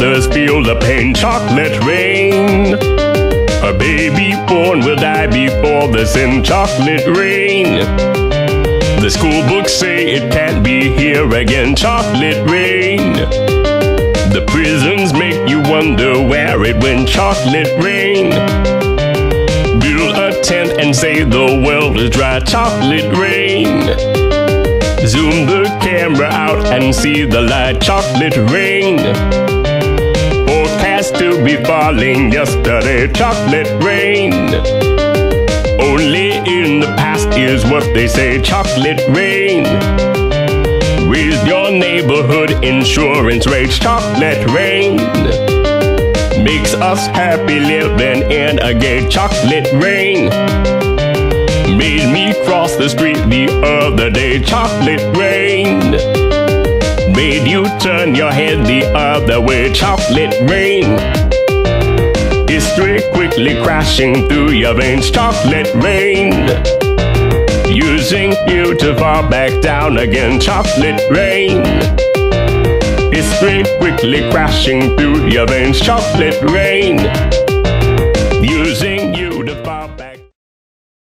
others feel the pain. Chocolate rain. A baby born will die before the sin. Chocolate rain. The school books say it can't be here again. Chocolate rain. The prisons make you wonder where it went. Chocolate rain. Build a tent and say the world is dry. Chocolate rain. Zoom the camera out and see the light. Chocolate rain. Forecast to be falling yesterday. Chocolate rain. Only in the past is what they say. Chocolate rain. Raise your neighborhood insurance rates. Chocolate rain. Makes us happy living in a gay. Chocolate rain. Made me cross the street the other day. Chocolate rain. Made you turn your head the other way. Chocolate rain. History quickly crashing through your veins. Chocolate rain. Using you to fall back down again. Chocolate rain. History quickly crashing through your veins. Chocolate rain.